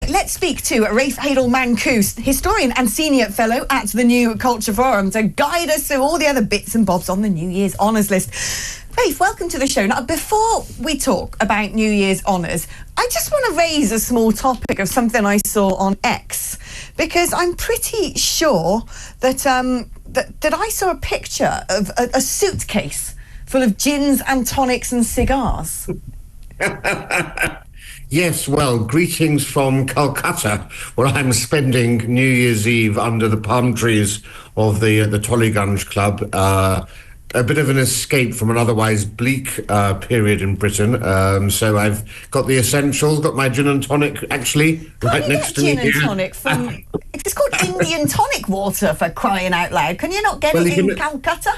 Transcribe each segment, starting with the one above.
Right, let's speak to Rafe Heydel-Mankoo, historian and senior fellow at the New Culture Forum, to guide us through all the other bits and bobs on the New Year's Honours list. Rafe, welcome to the show. Now, before we talk about New Year's Honours, I just want to raise a small topic of something I saw on X, because I'm pretty sure that that I saw a picture of a suitcase full of gins and tonics and cigars. Yes, well, greetings from Calcutta, where I'm spending New Year's Eve under the palm trees of the Tollygunge Club. A bit of an escape from an otherwise bleak period in Britain. So I've got the essentials, got my gin and tonic, actually, right next to me. Gin and tonic from... It's called Indian tonic water, for crying out loud. Can you not get it in Calcutta?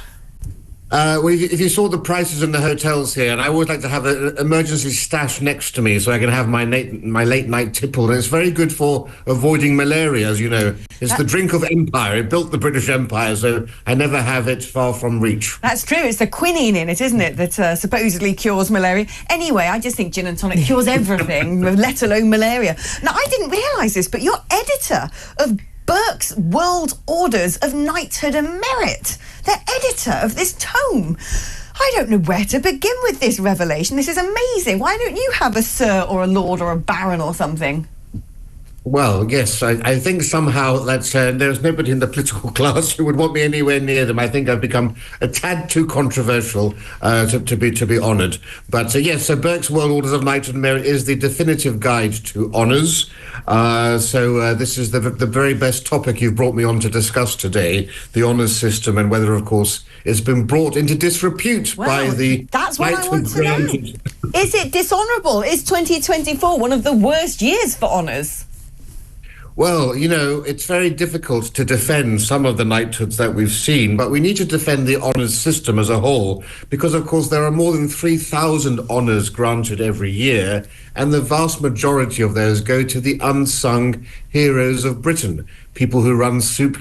Well, if you saw the prices in the hotels here, and I always like to have an emergency stash next to me so I can have my late night tipple, and it's very good for avoiding malaria, as you know. It's the drink of empire. It built the British Empire, so I never have it far from reach. That's true. It's the quinine in it, isn't it, that supposedly cures malaria. Anyway, I just think gin and tonic cures everything, let alone malaria. Now, I didn't realise this, but you're editor of Burke's World Orders of Knighthood Merit. The editor of this tome. I don't know where to begin with this revelation. This is amazing. Why don't you have a sir or a lord or a baron or something? Well, yes, I think somehow that there's nobody in the political class who would want me anywhere near them. I think I've become a tad too controversial to be honoured. But yes, so Burke's World Orders of Knighthood Merit is the definitive guide to honours. So this is the very best topic you've brought me on to discuss today, the honours system, and whether, of course, it's been brought into disrepute by the... That's what I want to know. Is it dishonourable? Is 2024 one of the worst years for honours? Well, you know, it's very difficult to defend some of the knighthoods that we've seen, but we need to defend the honours system as a whole, because, of course, there are more than 3,000 honours granted every year, and the vast majority of those go to the unsung heroes of Britain, people who run soup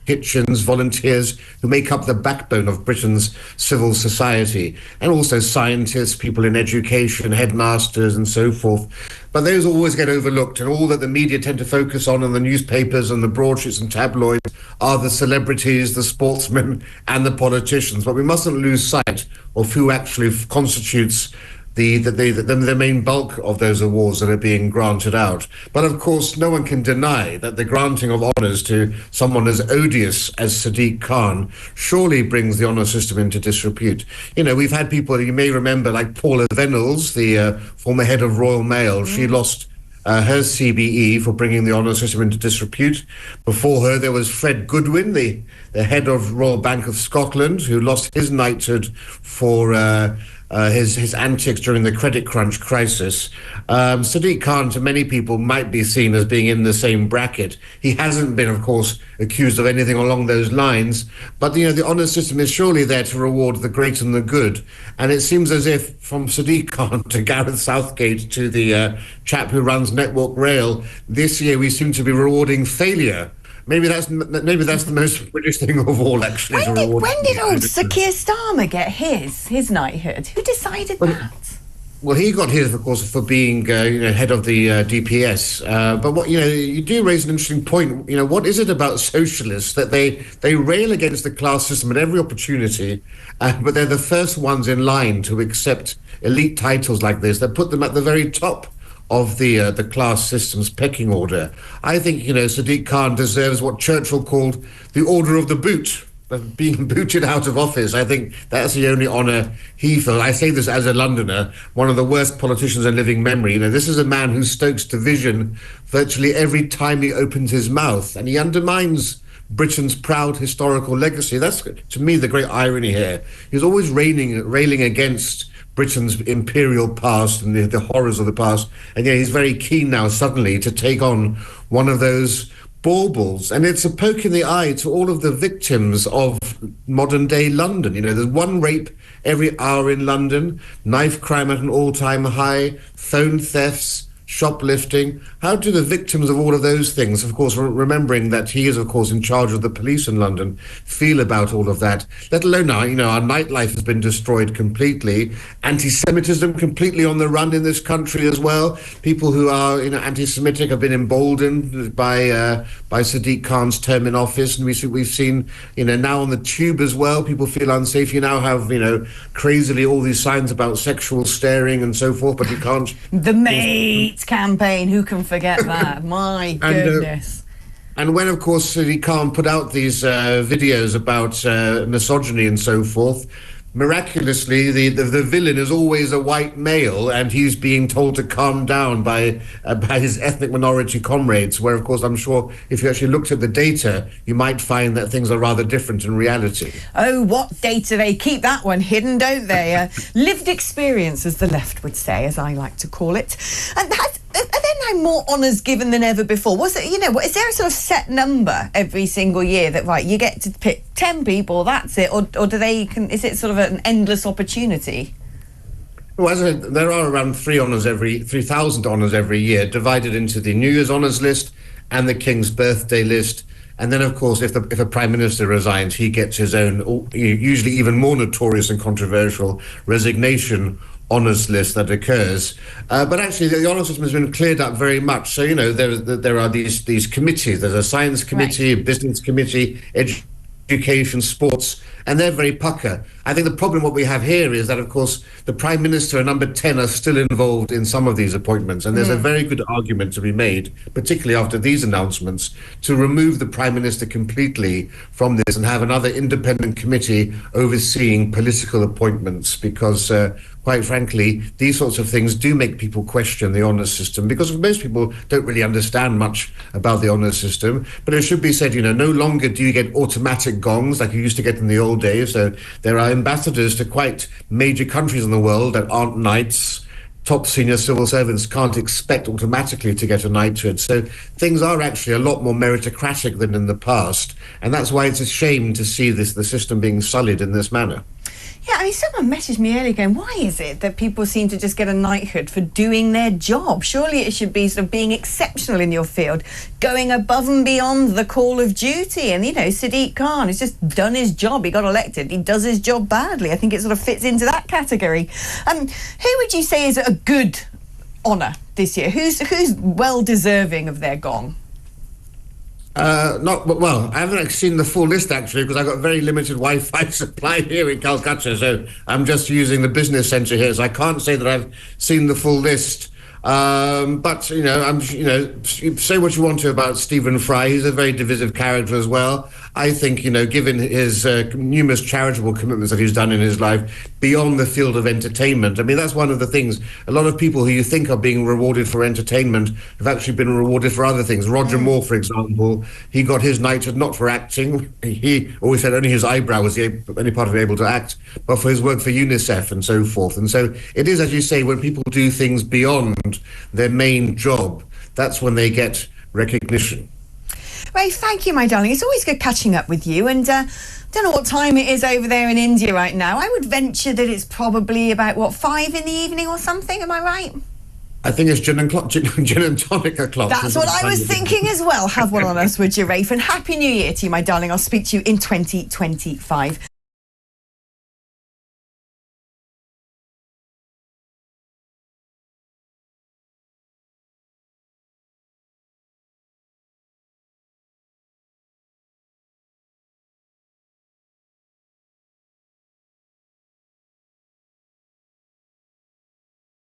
kitchens, volunteers who make up the backbone of Britain's civil society, and also scientists, people in education, headmasters and so forth. But those always get overlooked, and all that the media tend to focus on in the newspapers and the broadsheets and tabloids are the celebrities, the sportsmen and the politicians. But we mustn't lose sight of who actually constitutes the main bulk of those awards that are being granted out. But of course, no one can deny that the granting of honours to someone as odious as Sadiq Khan surely brings the honour system into disrepute. You know, we've had people, you may remember, like Paula Venables, the former head of Royal Mail. She lost her CBE for bringing the honour system into disrepute. Before her, there was Fred Goodwin, the head of Royal Bank of Scotland, who lost his knighthood for his antics during the credit crunch crisis. Sadiq Khan, to many people, might be seen as being in the same bracket. He hasn't been, of course, accused of anything along those lines, but you know, the honours system is surely there to reward the great and the good. And it seems as if, from Sadiq Khan to Gareth Southgate to the chap who runs Network Rail, this year we seem to be rewarding failure. Maybe that's the most British thing of all, actually. When did old Sir Keir Starmer get his knighthood? Who decided that? Well, he got his, of course, for being head of the DPS. But what you do raise an interesting point. You know, what is it about socialists that they rail against the class system at every opportunity, but they're the first ones in line to accept elite titles like this that put them at the very top of the class system's pecking order. I think, you know, Sadiq Khan deserves what Churchill called the Order of the Boot, of being booted out of office. I think that's the only honour he feels. I say this as a Londoner, one of the worst politicians in living memory. You know, this is a man who stokes division virtually every time he opens his mouth, and he undermines Britain's proud historical legacy. That's, to me, the great irony here. He's always railing against Britain's imperial past and the horrors of the past, and yet he's very keen now suddenly to take on one of those baubles. And it's a poke in the eye to all of the victims of modern day London. You know, there's one rape every hour in London, knife crime at an all-time high, phone thefts, shoplifting. How do the victims of all of those things, of course, remembering that he is, of course, in charge of the police in London, feel about all of that? Let alone now, our nightlife has been destroyed completely. Anti-Semitism completely on the run in this country as well. People who are, anti-Semitic have been emboldened by Sadiq Khan's term in office, and we've seen, now on the tube as well, people feel unsafe. You now have, crazily all these signs about sexual staring and so forth, but you can't. The Mate campaign, who can forget that? My goodness. And when, of course, Sadiq Khan put out these videos about misogyny and so forth, miraculously, the villain is always a white male, and he's being told to calm down by his ethnic minority comrades, where, of course, I'm sure if you actually looked at the data, you might find that things are rather different in reality. Oh, what data? They keep that one hidden, don't they? Lived experience, as the left would say, as I like to call it. And are there now more honours given than ever before? Was it, is there a sort of set number every single year that, right, you get to pick 10 people, that's it, or is it sort of an endless opportunity? Well, as I said, there are around 3,000 honours every year, divided into the New Year's honours list and the King's birthday list. And then, of course, if a Prime Minister resigns, he gets his own, usually even more notorious and controversial, resignation honours list that occurs. But actually, the honours system has been cleared up very much. So, there are these committees. There's a science committee, a business committee, education, sports, and they're very pucker. I think the problem what we have here is that, of course, the Prime Minister and number 10 are still involved in some of these appointments, and there's a very good argument to be made, particularly after these announcements, to remove the Prime Minister completely from this and have another independent committee overseeing political appointments, because quite frankly, these sorts of things do make people question the honours system, because most people don't really understand much about the honours system. But it should be said, no longer do you get automatic gongs like you used to get in the old days. So there are ambassadors to quite major countries in the world that aren't knights. Top senior civil servants can't expect automatically to get a knighthood. So things are actually a lot more meritocratic than in the past. And that's why it's a shame to see the system being sullied in this manner. Yeah, someone messaged me earlier going, why is it that people seem to just get a knighthood for doing their job? Surely it should be sort of being exceptional in your field, going above and beyond the call of duty. And, Sadiq Khan has just done his job. He got elected. He does his job badly. I think it sort of fits into that category. Who would you say is a good honour this year? Who's well deserving of their gong? I haven't actually seen the full list, actually, because I've got very limited Wi-Fi supply here in Calcutta, so I'm just using the business centre here, so I can't say that I've seen the full list. But say what you want to about Stephen Fry. He's a very divisive character as well. I think, given his numerous charitable commitments that he's done in his life beyond the field of entertainment, I mean, that's one of the things. A lot of people who you think are being rewarded for entertainment have actually been rewarded for other things. Roger Moore, for example, he got his knighthood not for acting. He always said only his eyebrow was the only part of him able to act, but for his work for UNICEF and so forth. And so it is, as you say, when people do things beyond their main job, that's when they get recognition. Rafe, thank you, my darling. It's always good catching up with you. And don't know what time it is over there in India right now. I would venture that it's probably about, 5 in the evening or something. Am I right? I think it's gin and tonic o'clock. That's what I was thinking as well. Have one on us, would you, Rafe? And Happy New Year to you, my darling. I'll speak to you in 2025.